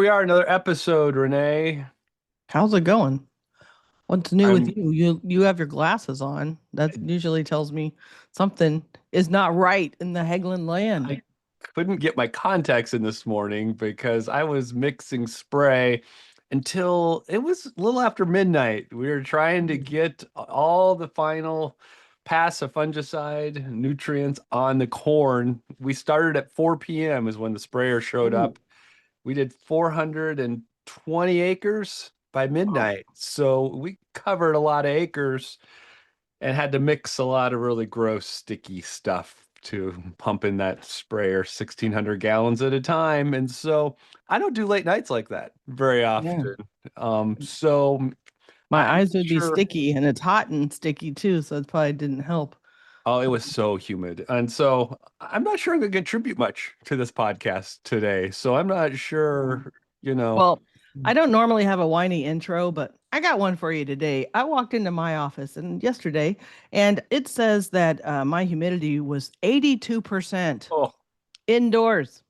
we are, another episode, Renee. How's it going? What's new with I'm you? You have your glasses on. That usually tells me something is not right in the Hegland land. I couldn't get my contacts in this morning because I was mixing spray until it was a little after midnight. We were trying to get all the final pass of fungicide nutrients on the corn. We started at 4 p.m. is when the sprayer showed Ooh, up. We did 420 acres by wow. midnight. So we covered a lot of acres and had to mix a lot of really gross, sticky stuff to pump in that sprayer 1,600 gallons at a time. And so I don't do late nights like that very Yeah. often. So My I'm eyes would be sure. sticky and it's hot and sticky too, so it probably didn't help. Oh, it was so humid. And so I'm not sure I'm going to contribute much to this podcast today. So I'm not Yeah. sure, you know. Well, I don't normally have a whiny intro, but I got one for you today. I walked into my office and yesterday, and it says that my humidity was 82% Oh, indoors.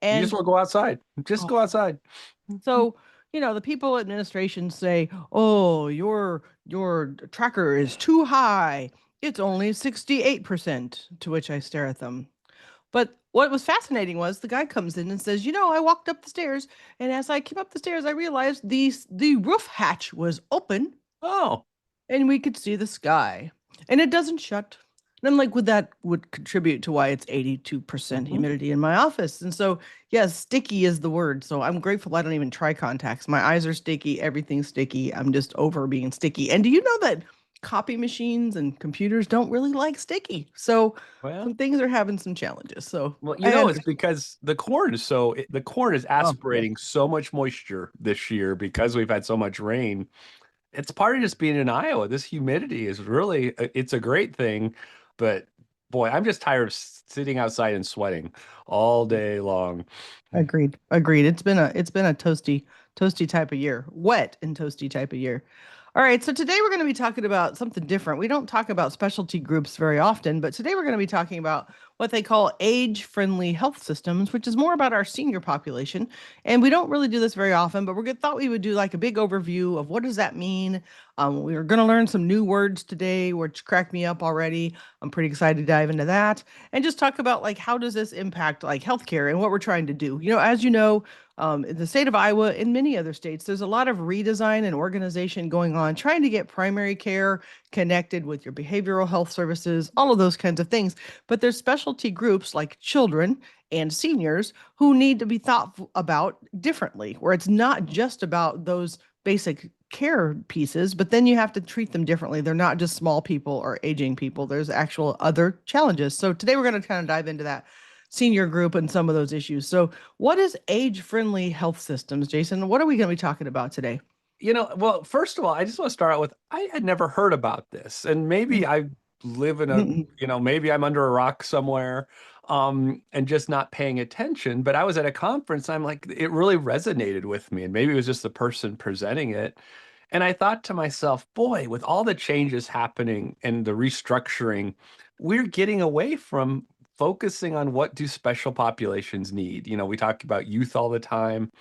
you just And want to go outside. Just oh, go outside. so, the people at administration say, "Oh, your tracker is too high. It's only 68%." To which I stare at them. But what was fascinating was the guy comes in and says, I walked up the stairs, and as I came up the stairs, I realized the roof hatch was open Oh, and we could see the sky. And it doesn't shut. And I'm like, would that would contribute to why it's 82% mhm. humidity in my office? And so, yes, sticky is the word. So I'm grateful I don't even try contacts. My eyes are sticky, everything's sticky. I'm just over being sticky. And do you know that copy machines and computers don't really like sticky? So Well, some things are having some challenges. So Well, I it's understand. because the corn is Oh, yes. aspirating so much moisture this year because we've had so much rain. It's part of just being in Iowa. This humidity is really it's a great thing, but boy, I'm just tired of sitting outside and sweating all day long. Agreed. Agreed. It's been a toasty type of year. Wet and toasty type of year. All right, so today we're going to be talking about something different. We don't talk about specialty groups very often, but today we're going to be talking about what they call age-friendly health systems, which is more about our senior population. And we don't really do this very often, but thought we would do like a big overview of what does that mean. We are going to learn some new words today, which cracked me up already. I'm pretty excited to dive into that and just talk about like how does this impact like healthcare and what we're trying to do. As you know, in the state of Iowa, in many other states, there's a lot of redesign and organization going on, trying to get primary care connected with your behavioral health services, all of those kinds of things. But there's specialty groups like children and seniors who need to be thought about differently, where it's not just about those basic care pieces, but then you have to treat them differently. They're not just small people or aging people. There's actual other challenges. So today we're going to kind of dive into that senior group and some of those issues. So what is age-friendly health systems, Jason? What are we going to be talking about today? Well, first of all, I just want to start out with I had never heard about this, and maybe I live in Mm-mm. maybe I'm under a rock somewhere, and just not paying attention. But I was at a conference, I'm like, it really resonated with me, and maybe it was just the person presenting it. And I thought to myself, boy, with all the changes happening and the restructuring, we're getting away from focusing on what do special populations need. We talk about youth all the time,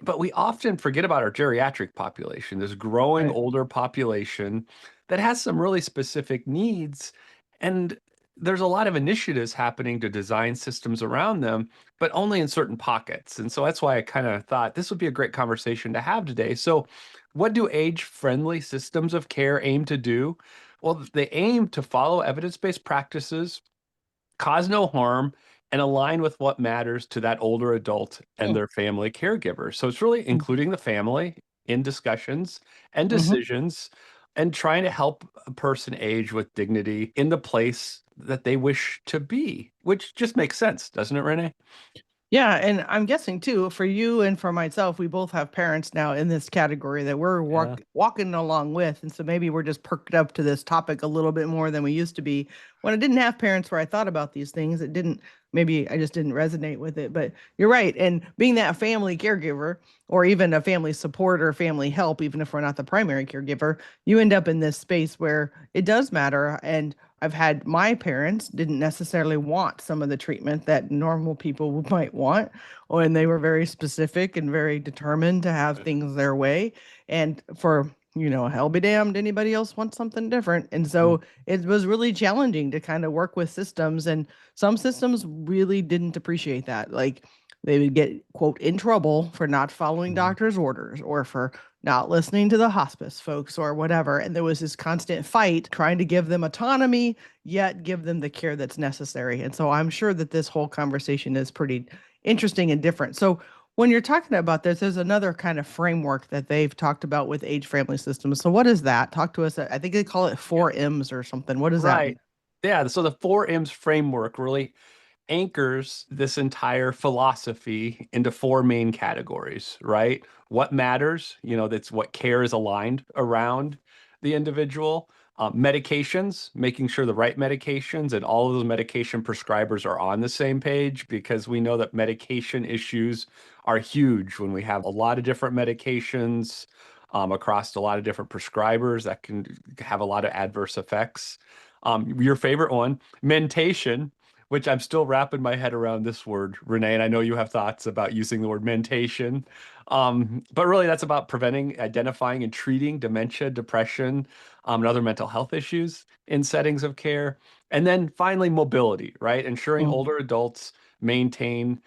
but we often forget about our geriatric population, this growing Right. older population that has some really specific needs. And there's a lot of initiatives happening to design systems around them, but only in certain pockets. And so that's why I kind of thought this would be a great conversation to have today. So, what do age-friendly systems of care aim to do? Well, they aim to follow evidence-based practices, cause no harm, and align with what matters to that older adult and Mm. their family caregiver. So it's really including the family in discussions and Mhm. decisions and trying to help a person age with dignity in the place that they wish to be, which just makes sense, doesn't it, Renee? Yeah, and I'm guessing too, for you and for myself, we both have parents now in this category that we're Yeah. walking along with. And so maybe we're just perked up to this topic a little bit more than we used to be. When I didn't have parents where I thought about these things, maybe I just didn't resonate with it. But you're right. And being that family caregiver or even a family support or family help, even if we're not the primary caregiver, you end up in this space where it does matter. And I've had my parents didn't necessarily want some of the treatment that normal people might want, and they were very specific and very determined to have things their way. And for, hell be damned, anybody else wants something different. And Mm, so it was really challenging to kind of work with systems, and some systems really didn't appreciate that. Like they would get, quote, in trouble for not following mm, doctor's orders or for not listening to the hospice folks or whatever. And there was this constant fight trying to give them autonomy, yet give them the care that's necessary. And so I'm sure that this whole conversation is pretty interesting and different. So when you're talking about this, there's another kind of framework that they've talked about with age family systems. So what is that? Talk to us. I think they call it yeah. four M's or something. What does that mean? Right. Yeah. So the four M's framework really anchors this entire philosophy into four main categories, right? What matters, that's what care is aligned around the individual. Medications, making sure the right medications and all of those medication prescribers are on the same page because we know that medication issues are huge when we have a lot of different medications across a lot of different prescribers that can have a lot of adverse effects. Your favorite one, mentation, which I'm still wrapping my head around this word, Renee, and I know you have thoughts about using the word mentation. But really, that's about preventing, identifying, and treating dementia, depression, and other mental health issues in settings of care. And then finally, mobility, right? Ensuring Mhm. older adults maintain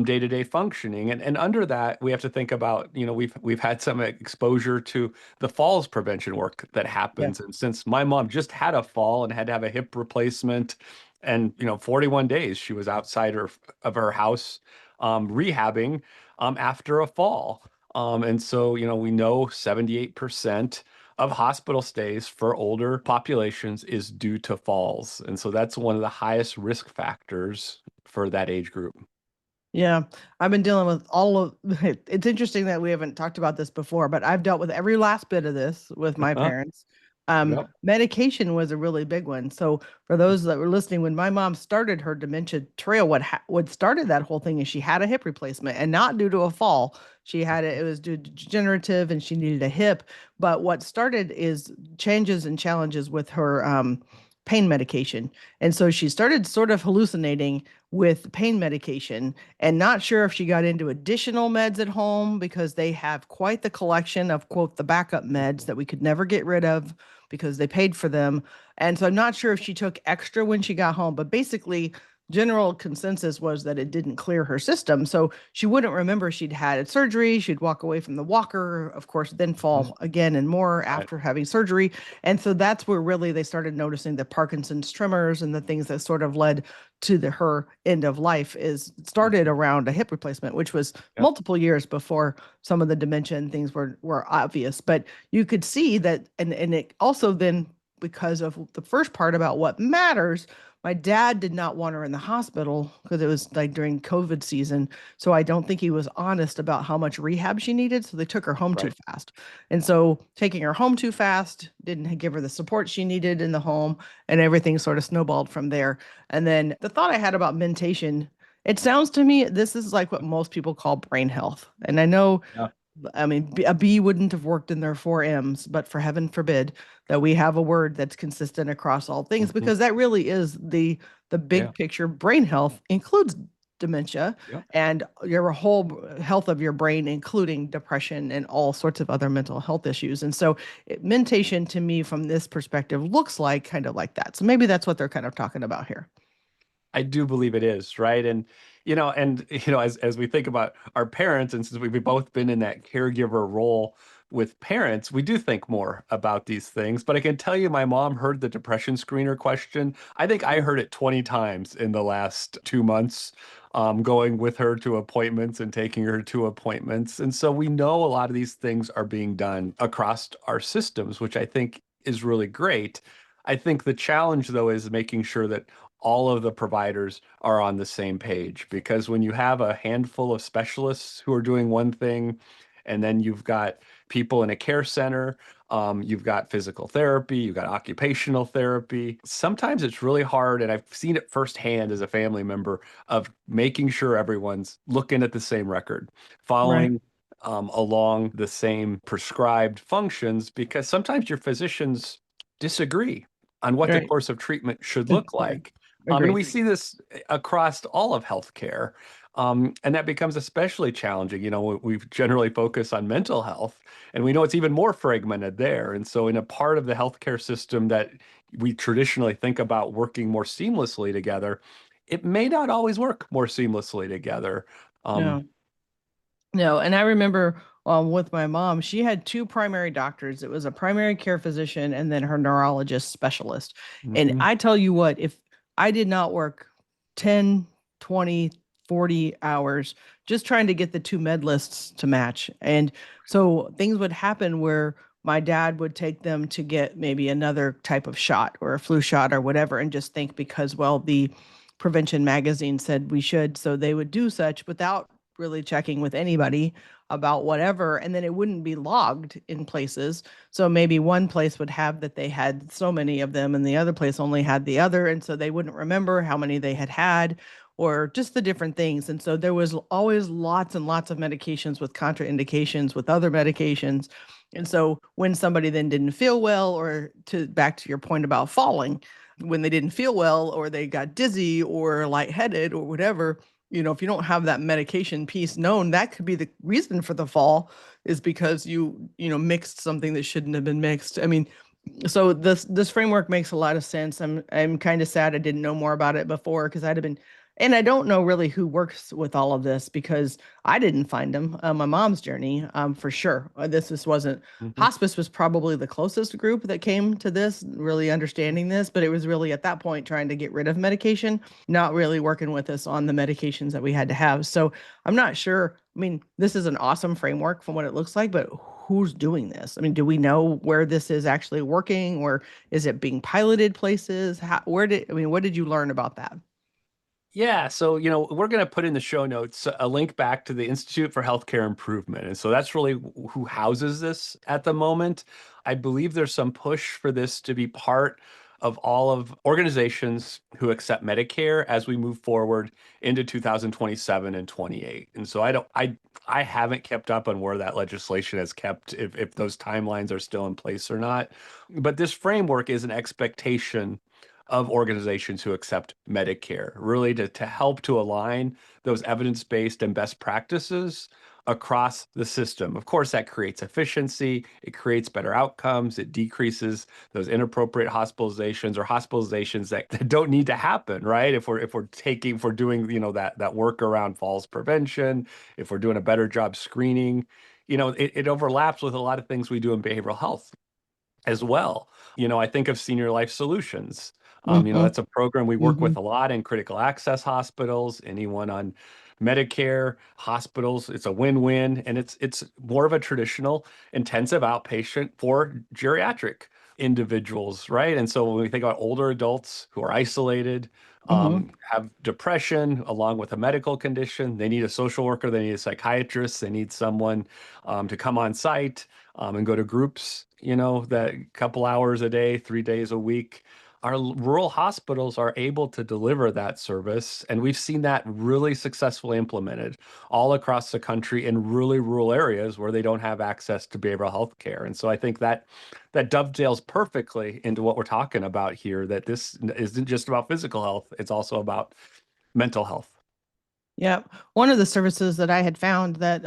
day-to-day functioning. And under that, we have to think about, we've had some exposure to the falls prevention work that Yeah. happens. And since my mom just had a fall and had to have a hip replacement, and 41 days she was outside of her house rehabbing after a fall. And so, we know 78% of hospital stays for older populations is due to falls. And so that's one of the highest risk factors for that age group. Yeah, I've been dealing with all of it's interesting that we haven't talked about this before, but I've dealt with every last bit of this with my Uh-huh. parents. Yep. Medication was a really big one. So for those that were listening, when my mom started her dementia trail, what started that whole thing is she had a hip replacement, and not due to a fall. She had it was due to degenerative and she needed a hip. But what started is changes and challenges with her pain medication. And so she started sort of hallucinating with pain medication and not sure if she got into additional meds at home because they have quite the collection of, quote, the backup meds that we could never get rid of because they paid for them. And so I'm not sure if she took extra when she got home, but basically, general consensus was that it didn't clear her system. So she wouldn't remember she'd had a surgery. She'd walk away from the walker, of course, then Mhm. fall again and more Right. after having surgery. And so that's where really they started noticing the Parkinson's tremors and the things that sort of led to her end of life is started Mhm. around a hip replacement, which was Yep. multiple years before some of the dementia and things were obvious. But you could see that, and it also then, because of the first part about what matters, my dad did not want her in the hospital because it was like during COVID season. So I don't think he was honest about how much rehab she needed. So they took her home too Right. fast. And so taking her home too fast didn't give her the support she needed in the home, and everything sort of snowballed from there. And then the thought I had about mentation, it sounds to me this is like what most people call brain health. And I know, Yeah. I mean, a B wouldn't have worked in their four M's, but for heaven forbid that we have a word that's consistent across all things, Mhm. because that really is the Yeah. big picture. Brain health includes dementia Yeah. and your whole health of your brain, including depression and all sorts of other mental health issues. And so, mentation to me, from this perspective, looks like kind of like that. So maybe that's what they're kind of talking about here. I do believe it is, right? And as we think about our parents, and since we've both been in that caregiver role with parents, we do think more about these things. But I can tell you, my mom heard the depression screener question. I think I heard it 20 times in the last 2 months, going with her to appointments and taking her to appointments. And so we know a lot of these things are being done across our systems, which I think is really great. I think the challenge, though, is making sure that all of the providers are on the same page, because when you have a handful of specialists who are doing one thing, and then you've got people in a care center, you've got physical therapy, you've got occupational therapy. Sometimes it's really hard, and I've seen it firsthand as a family member, of making sure everyone's looking at the same record, Right. following along the same prescribed functions, because sometimes your physicians disagree on what the Right. course of treatment should Mm, look yeah. like. And Agreed. we see this across all of healthcare. And that becomes especially challenging. We generally focus on mental health, and we know it's even more fragmented there. And so, in a part of the healthcare system that we traditionally think about working more seamlessly together, it may not always work more seamlessly together. Um, No. No, and I remember with my mom, she had two primary doctors. It was a primary care physician and then her neurologist specialist. And mhm, I tell you what, if I did not work 10, 20, 40 hours just trying to get the two med lists to match. And so things would happen where my dad would take them to get maybe another type of shot or a flu shot or whatever, and just think because, well, the prevention magazine said we should. So they would do such without really checking with anybody about whatever, and then it wouldn't be logged in places. So maybe one place would have that they had so many of them and the other place only had the other, and so they wouldn't remember how many they had had or just the different things. And so there was always lots and lots of medications with contraindications with other medications. And so when somebody then didn't feel well, or to back to your point about falling, when they didn't feel well or they got dizzy or lightheaded or whatever, if you don't have that medication piece known, that could be the reason for the fall, is because mixed something that shouldn't have been mixed. I mean, so this framework makes a lot of sense. I'm kind of sad I didn't know more about it before, because I'd have been, and I don't know really who works with all of this because I didn't find them. My mom's journey, for sure. This wasn't mhm. hospice was probably the closest group that came to this, really understanding this, but it was really at that point trying to get rid of medication, not really working with us on the medications that we had to have. So I'm not sure. I mean, this is an awesome framework from what it looks like, but who's doing this? I mean, do we know where this is actually working, or is it being piloted places? What did you learn about that? Yeah, so we're going to put in the show notes a link back to the Institute for Healthcare Improvement. And so that's really who houses this at the moment. I believe there's some push for this to be part of all of organizations who accept Medicare as we move forward into 2027 and 28. And so I haven't kept up on where that legislation has kept, if those timelines are still in place or not. But this framework is an expectation of organizations who accept Medicare, really to help to align those evidence-based and best practices across the system. Of course, that creates efficiency, it creates better outcomes, it decreases those inappropriate hospitalizations or hospitalizations that don't need to happen, right? If we're doing, that work around falls prevention, if we're doing a better job screening, it overlaps with a lot of things we do in behavioral health as well. I think of Senior Life Solutions. Mm-hmm. That's a program we work Mm-hmm. with a lot in critical access hospitals, anyone on Medicare hospitals. It's a win-win, and it's more of a traditional intensive outpatient for geriatric individuals, right? And so when we think about older adults who are isolated, Mm-hmm. have depression along with a medical condition, they need a social worker, they need a psychiatrist, they need someone to come on site and go to groups, that couple hours a day, 3 days a week. Our rural hospitals are able to deliver that service, and we've seen that really successfully implemented all across the country in really rural areas where they don't have access to behavioral health care. And so I think that dovetails perfectly into what we're talking about here, that this isn't just about physical health, it's also about mental health. Yeah. One of the services that I had found that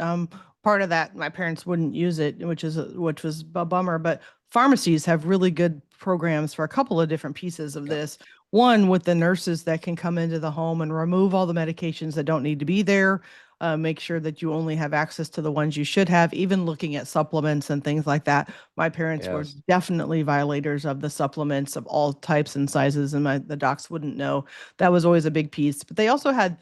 part of that my parents wouldn't use it, which was a bummer, but pharmacies have really good programs for a couple of different pieces of Yep. this. One with the nurses that can come into the home and remove all the medications that don't need to be there, make sure that you only have access to the ones you should have, even looking at supplements and things like that. My parents were Yes. definitely violators of the supplements of all types and sizes, and the docs wouldn't know. That was always a big piece. But they also had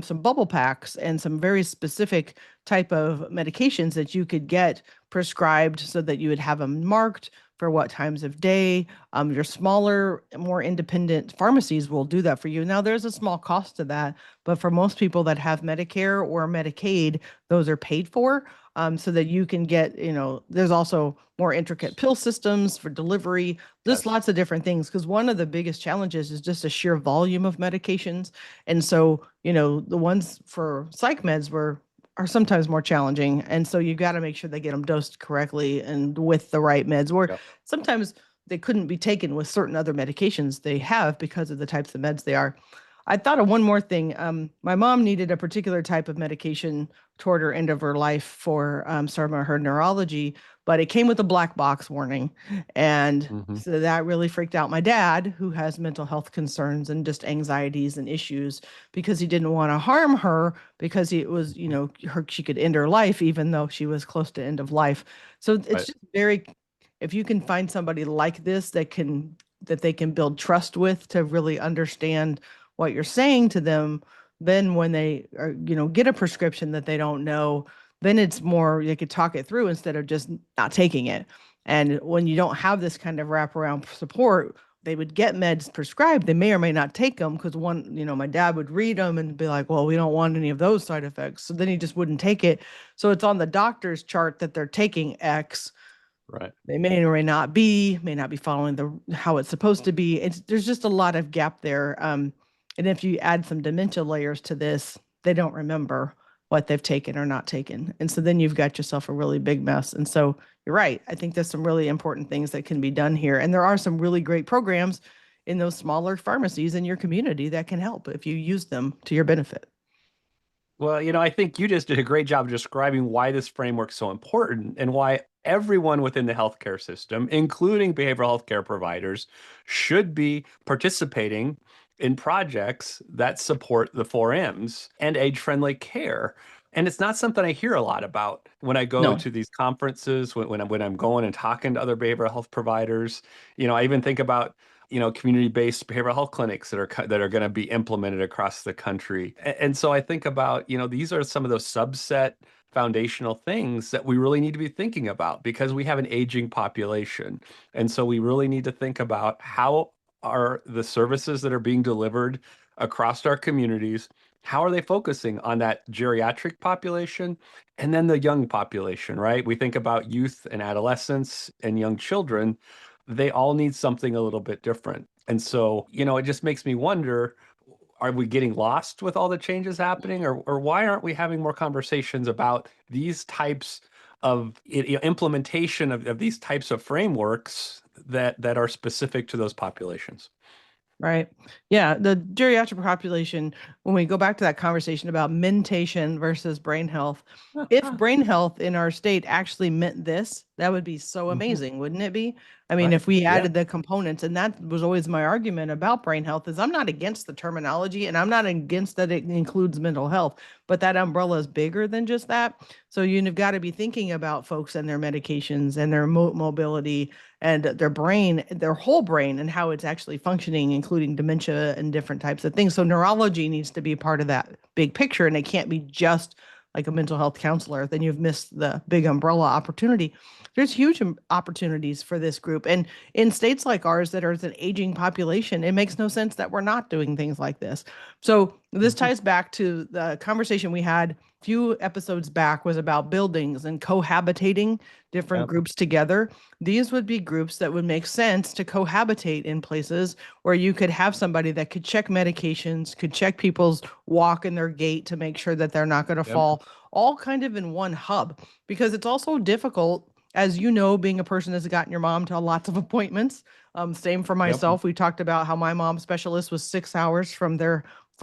some bubble packs and some very specific type of medications that you could get prescribed so that you would have them marked for what times of day. Your smaller, more independent pharmacies will do that for you. Now, there's a small cost to that, but for most people that have Medicare or Medicaid, those are paid for. So that you can get, there's also more intricate pill systems for delivery, just Yes. lots of different things. Because one of the biggest challenges is just a sheer volume of medications. And so, the ones for psych meds are sometimes more challenging. And so you got to make sure they get them dosed correctly and with the right meds. Or Yep. sometimes they couldn't be taken with certain other medications they have because of the types of meds they are. I thought of one more thing. My mom needed a particular type of medication toward her end of her life for some of her neurology, but it came with a black box warning. And Hmm. so that really freaked out my dad, who has mental health concerns and just anxieties and issues, because he didn't want to harm her because it was, she could end her life even though she was close to end of life. So it's Right. just very, if you can find somebody like this that they can build trust with to really understand what you're saying to them, then when they are, get a prescription that they don't know, then it's more they could talk it through instead of just not taking it. And when you don't have this kind of wraparound support, they would get meds prescribed. They may or may not take them because one, my dad would read them and be like, well, we don't want any of those side effects. So then he just wouldn't take it. So it's on the doctor's chart that they're taking X. Right. They may not be following the how it's supposed to be. There's just a lot of gap there. And if you add some dementia layers to this, they don't remember what they've taken or not taken. And so then you've got yourself a really big mess. And so you're right. I think there's some really important things that can be done here. And there are some really great programs in those smaller pharmacies in your community that can help if you use them to your benefit. Well, I think you just did a great job of describing why this framework's so important and why everyone within the healthcare system, including behavioral health care providers, should be participating in projects that support the four M's and age-friendly care. And it's not something I hear a lot about when I go No. to these conferences, when I'm going and talking to other behavioral health providers. I even think about community-based behavioral health clinics that are going to be implemented across the country. And so I think about, these are some of those subset foundational things that we really need to be thinking about because we have an aging population. And so we really need to think about how are the services that are being delivered across our communities, how are they focusing on that geriatric population and then the young population, right? We think about youth and adolescents and young children, they all need something a little bit different. And so, it just makes me wonder, are we getting lost with all the changes happening, or why aren't we having more conversations about these types of implementation of these types of frameworks that are specific to those populations? Right. Yeah. The geriatric population, when we go back to that conversation about mentation versus brain health, if brain health in our state actually meant this, that would be so Mhm. amazing, wouldn't it be? I mean, Right. if we Yeah. added the components, and that was always my argument about brain health, is I'm not against the terminology and I'm not against that it includes mental health, but that umbrella is bigger than just that. So you've got to be thinking about folks and their medications and their mobility and their brain, their whole brain, and how it's actually functioning, including dementia and different types of things. So neurology needs to be part of that big picture, and it can't be just like a mental health counselor. Then you've missed the big umbrella opportunity. There's huge opportunities for this group. And in states like ours that are an aging population, it makes no sense that we're not doing things like this. So this Mhm. ties back to the conversation we had a few episodes back was about buildings and cohabitating different Yep. groups together. These would be groups that would make sense to cohabitate in places where you could have somebody that could check medications, could check people's walk and their gait to make sure that they're not going to Yep. fall, all kind of in one hub. Because it's also difficult, as you know, being a person that's gotten your mom to lots of appointments. Same for Yep. myself. We talked about how my mom's specialist was 6 hours from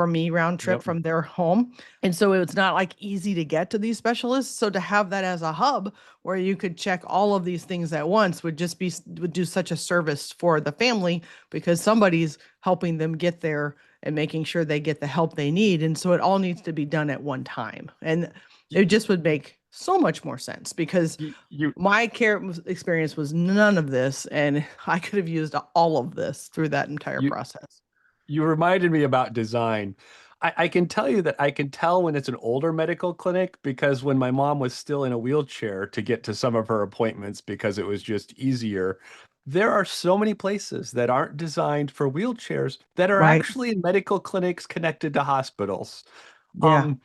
me round trip Yep. from their home. And so it's not like easy to get to these specialists. So to have that as a hub where you could check all of these things at once would do such a service for the family because somebody's helping them get there and making sure they get the help they need. And so it all needs to be done at one time. And You, it just would make so much more sense because you, my care experience was none of this, and I could have used all of this through that entire you, process. You reminded me about design. I can tell you that I can tell when it's an older medical clinic because when my mom was still in a wheelchair to get to some of her appointments because it was just easier, there are so many places that aren't designed for wheelchairs that are Right. actually in medical clinics connected to hospitals. Yeah. Um,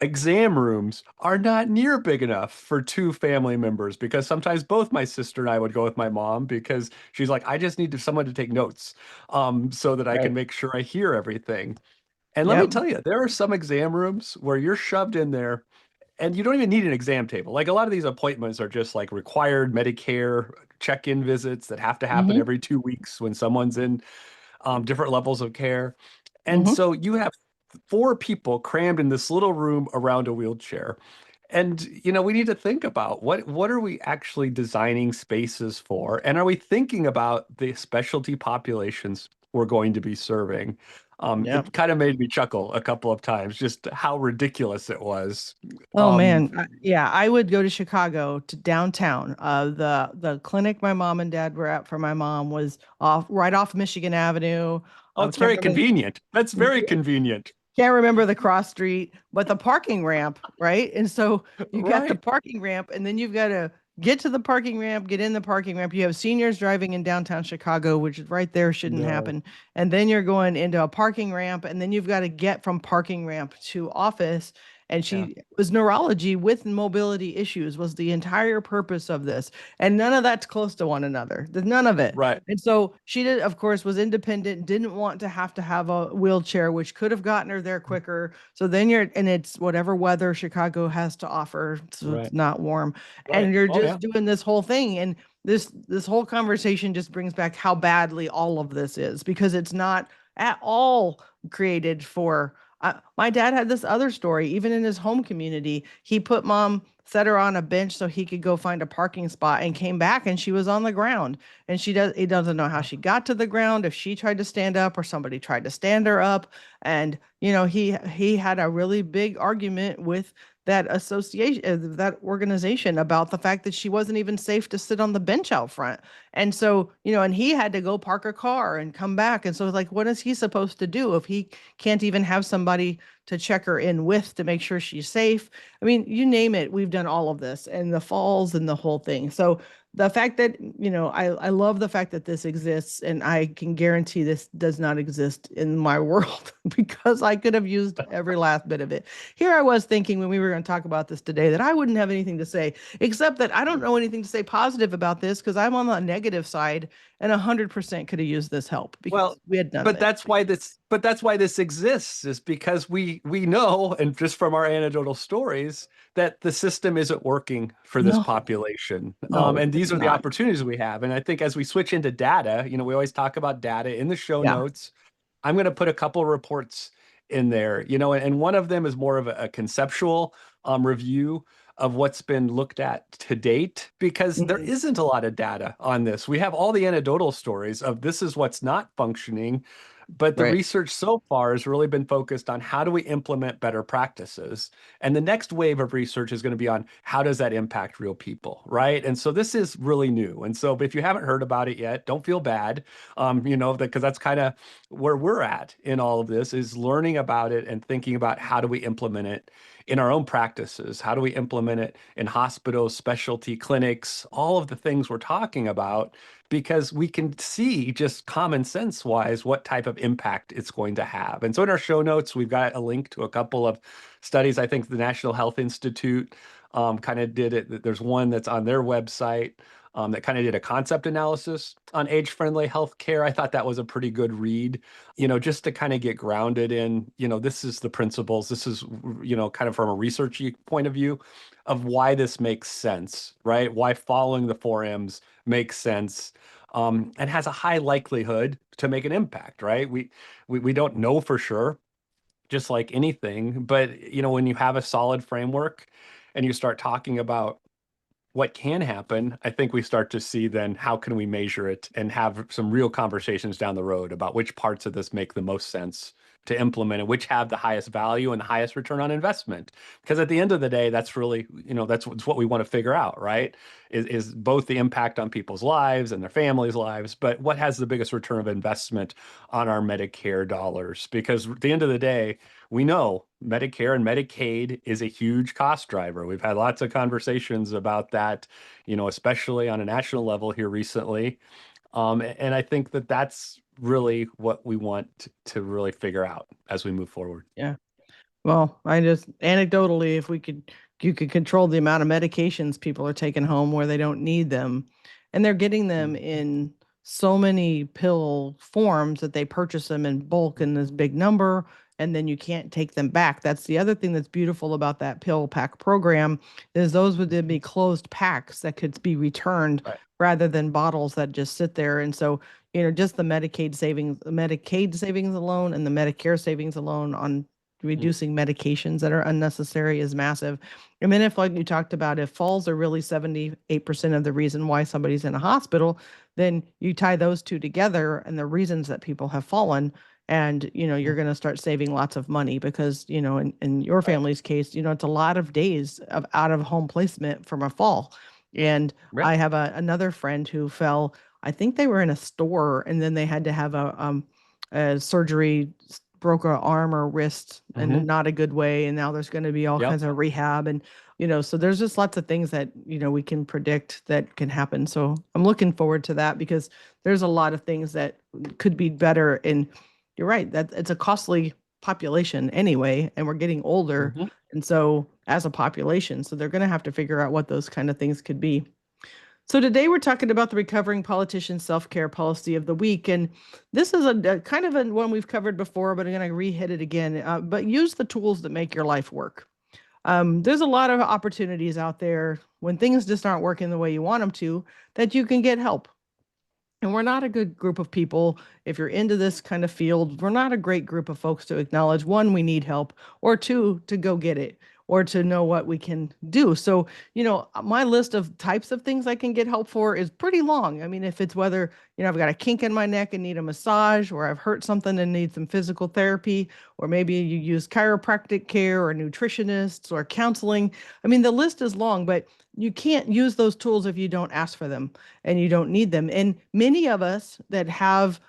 Exam rooms are not near big enough for two family members because sometimes both my sister and I would go with my mom because she's like, I just need someone to take notes so that I can Right. make sure I hear everything. And let me Yep. tell you, there are some exam rooms where you're shoved in there. And you don't even need an exam table. Like a lot of these appointments are just like required Medicare check-in visits that have to happen Mm-hmm. every 2 weeks when someone's in different levels of care. And Mm-hmm. so you have four people crammed in this little room around a wheelchair. And we need to think about what are we actually designing spaces for? And are we thinking about the specialty populations we're going to be serving? Yeah. It kind of made me chuckle a couple of times, just how ridiculous it was. Oh Um, man, yeah, I would go to Chicago to downtown. The clinic my mom and dad were at for my mom was off right off Michigan Avenue. oh, I it's can't very remember. convenient. That's very convenient. Can't remember the cross street, but the parking ramp, right? And so you got the Right. parking ramp, and then you've got to get to the parking ramp, get in the parking ramp. You have seniors driving in downtown Chicago, which is right there, shouldn't No. happen. And then you're going into a parking ramp, and then you've got to get from parking ramp to office. And Yeah. she was neurology with mobility issues was the entire purpose of this. And none of that's close to one another. There's none of it. Right. And so she did, of course, was independent, didn't want to have a wheelchair, which could have gotten her there quicker. So then and it's whatever weather Chicago has to offer. So it's Right. not warm. Right. And you're Oh, just yeah. doing this whole thing. And this whole conversation just brings back how badly all of this is because it's not at all created for my dad had this other story, even in his home community. He put mom, set her on a bench so he could go find a parking spot and came back and she was on the ground. And he doesn't know how she got to the ground, if she tried to stand up or somebody tried to stand her up. And, he had a really big argument with that association, that organization about the fact that she wasn't even safe to sit on the bench out front. And so, and he had to go park a car and come back. And so it's like, what is he supposed to do if he can't even have somebody to check her in with to make sure she's safe? I mean, you name it, we've done all of this and the falls and the whole thing. So the fact that, I love the fact that this exists, and I can guarantee this does not exist in my world because I could have used every last bit of it. Here I was thinking when we were going to talk about this today that I wouldn't have anything to say, except that I don't know anything to say positive about this because I'm on the negative side and 100% could have used this help because Well, we had none of but it. that's why this exists is because we know, and just from our anecdotal stories, that the system isn't working for this No, population. no, And it's these are the not. opportunities we have. And I think as we switch into data, we always talk about data in the show Yeah. notes. I'm going to put a couple of reports in there, and one of them is more of a conceptual review of what's been looked at to date, because there Mhm. isn't a lot of data on this. We have all the anecdotal stories of this is what's not functioning, but the Right. research so far has really been focused on how do we implement better practices. And the next wave of research is going to be on how does that impact real people, right? And so this is really new. And so if you haven't heard about it yet, don't feel bad, because that's kind of where we're at in all of this, is learning about it and thinking about how do we implement it in our own practices? How do we implement it in hospitals, specialty clinics, all of the things we're talking about? Because we can see just common sense wise what type of impact it's going to have. And so in our show notes, we've got a link to a couple of studies. I think the National Health Institute kind of did it. There's one that's on their website that kind of did a concept analysis on age-friendly healthcare. I thought that was a pretty good read, just to kind of get grounded in, this is the principles. This is, kind of from a researchy point of view of why this makes sense, right? Why following the 4Ms makes sense, and has a high likelihood to make an impact, right? We don't know for sure, just like anything, but when you have a solid framework and you start talking about what can happen, I think we start to see then how can we measure it and have some real conversations down the road about which parts of this make the most sense to implement and which have the highest value and the highest return on investment. Because at the end of the day, that's really, that's what we want to figure out, right? Is both the impact on people's lives and their families' lives, but what has the biggest return of investment on our Medicare dollars? Because at the end of the day, we know Medicare and Medicaid is a huge cost driver. We've had lots of conversations about that, especially on a national level here recently. And I think that that's really what we want to really figure out as we move forward. Yeah. Well, I just anecdotally, if you could control the amount of medications people are taking home where they don't need them, and they're getting them in so many pill forms that they purchase them in bulk in this big number, and then you can't take them back. That's the other thing that's beautiful about that pill pack program is those would then be closed packs that could be returned Right. rather than bottles that just sit there. And so, just the Medicaid savings alone and the Medicare savings alone on Mhm. reducing medications that are unnecessary is massive. And then if, like you talked about, if falls are really 78% of the reason why somebody's in a hospital, then you tie those two together and the reasons that people have fallen, and you're going to start saving lots of money because in your Right. family's case, it's a lot of days of out of home placement from a fall. And Yeah. I have another friend who fell. I think they were in a store and then they had to have a surgery, broke a arm or wrist in Hmm. not a good way, and now there's going to be all Yep. kinds of rehab. And so there's just lots of things that we can predict that can happen. So I'm looking forward to that because there's a lot of things that could be better. And you're right, that it's a costly population anyway, and we're getting older, Hmm. and so as a population, so they're going to have to figure out what those kind of things could be. So today we're talking about the recovering politician self-care policy of the week, and this is a kind of a one we've covered before, but I'm going to re-hit it again. But use the tools that make your life work. There's a lot of opportunities out there when things just aren't working the way you want them to, that you can get help. And we're not a good group of people. If you're into this kind of field, we're not a great group of folks to acknowledge one, we need help, or two, to go get it, or to know what we can do. So, my list of types of things I can get help for is pretty long. I mean, if it's whether, I've got a kink in my neck and need a massage, or I've hurt something and need some physical therapy, or maybe you use chiropractic care or nutritionists or counseling. I mean, the list is long, but you can't use those tools if you don't ask for them and you don't need them. And many of us that have,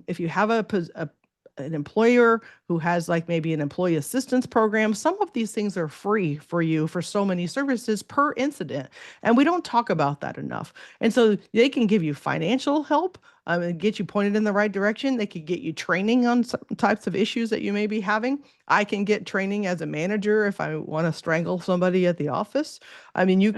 if you have an employer who has like maybe an employee assistance program, some of these things are free for you for so many services per incident. And we don't talk about that enough. And so they can give you financial help, and get you pointed in the right direction. They could get you training on some types of issues that you may be having. I can get training as a manager if I want to strangle somebody at the office. I mean, Yeah.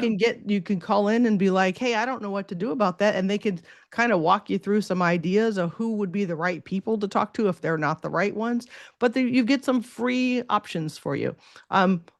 you can call in and be like, "Hey, I don't know what to do about that." And they could kind of walk you through some ideas of who would be the right people to talk to if they're not the right ones. But you get some free options for you.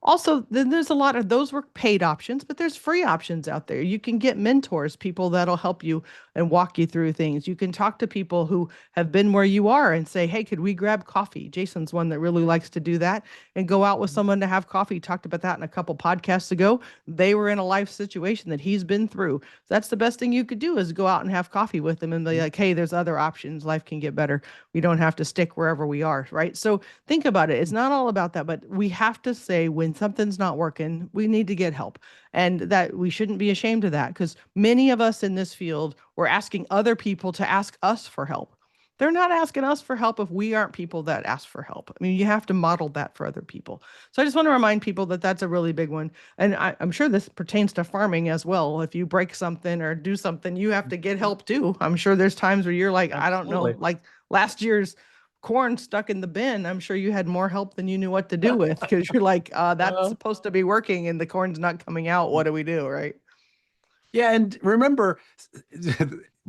Also, then there's a lot of those were paid options, but there's free options out there. You can get mentors, people that'll help you and walk you through things. You can talk to people who have been where you are and say, "Hey, could we grab coffee?" Jason's one that really likes to do that and go out with someone to have coffee. Talked about that in a couple podcasts ago. They were in a life situation that he's been through. So that's the best thing you could do is go out and have coffee with them and be like, "Hey, there's other options. Life can get better. We don't have to stick wherever we are," right? So think about it. It's not all about that, but we have to say when something's not working, we need to get help. And that we shouldn't be ashamed of that because many of us in this field, we're asking other people to ask us for help. They're not asking us for help if we aren't people that ask for help. I mean, you have to model that for other people. So I just want to remind people that that's a really big one. And I'm sure this pertains to farming as well. If you break something or do something, you have to get help too. I'm sure there's times where you're like, I don't know, Absolutely. like last year's corn stuck in the bin. I'm sure you had more help than you knew what to do with because you're like, that's Uh, supposed to be working and the corn's not coming out. What do we do? Right. yeah, and remember,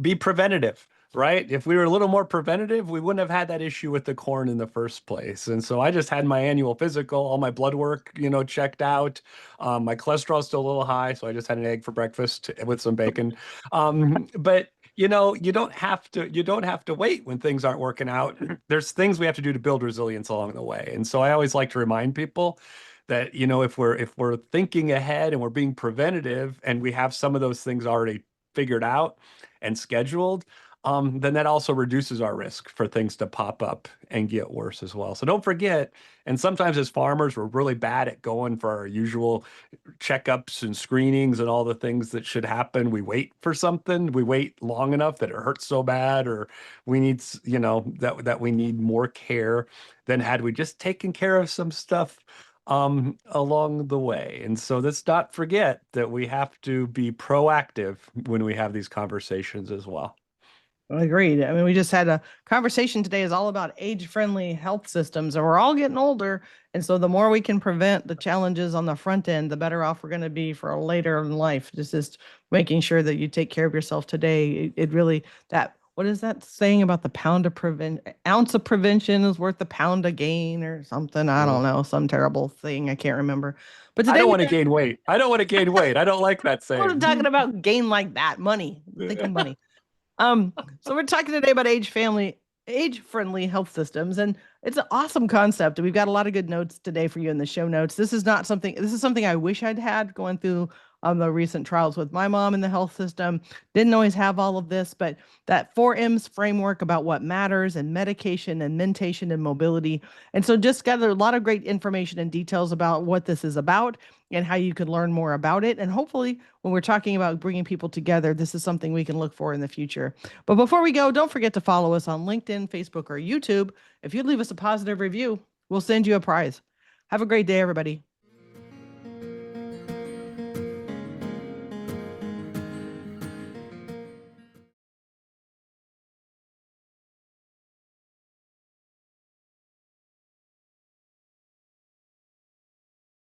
be preventative, right? If we were a little more preventative, we wouldn't have had that issue with the corn in the first place. And so I just had my annual physical, all my blood work, checked out. My cholesterol's still a little high, so I just had an egg for breakfast with some bacon. But you don't have to wait when things aren't working out. There's things we have to do to build resilience along the way. And so I always like to remind people that if we're thinking ahead and we're being preventative and we have some of those things already figured out and scheduled, then that also reduces our risk for things to pop up and get worse as well. So don't forget, and sometimes as farmers, we're really bad at going for our usual checkups and screenings and all the things that should happen. We wait for something. We wait long enough that it hurts so bad, or we need, that we need more care than had we just taken care of some stuff along the way. And so let's not forget that we have to be proactive when we have these conversations as well. Agreed. I mean, we just had a conversation today is all about age-friendly health systems, and we're all getting older. And so the more we can prevent the challenges on the front end, the better off we're going to be for later in life. Just making sure that you take care of yourself today. It really, that what is that saying about the pound of ounce of prevention is worth the pound of gain or something? I Yeah. don't know, some terrible thing. I can't remember. But I today don't we're want to gain weight. I don't want to gain weight. I don't like that talking saying. about gain like that, money, thinking money. Um, so we're talking today about age-friendly health systems, and it's an awesome concept. We've got a lot of good notes today for you in the show notes. This is something I wish I'd had going through the recent trials with my mom in the health system. Didn't always have all of this, but that 4M's framework about what matters and medication and mentation and mobility. And so just gathered a lot of great information and details about what this is about and how you can learn more about it. And hopefully, when we're talking about bringing people together, this is something we can look for in the future. But before we go, don't forget to follow us on LinkedIn, Facebook, or YouTube. If you leave us a positive review, we'll send you a prize. Have a great day, everybody.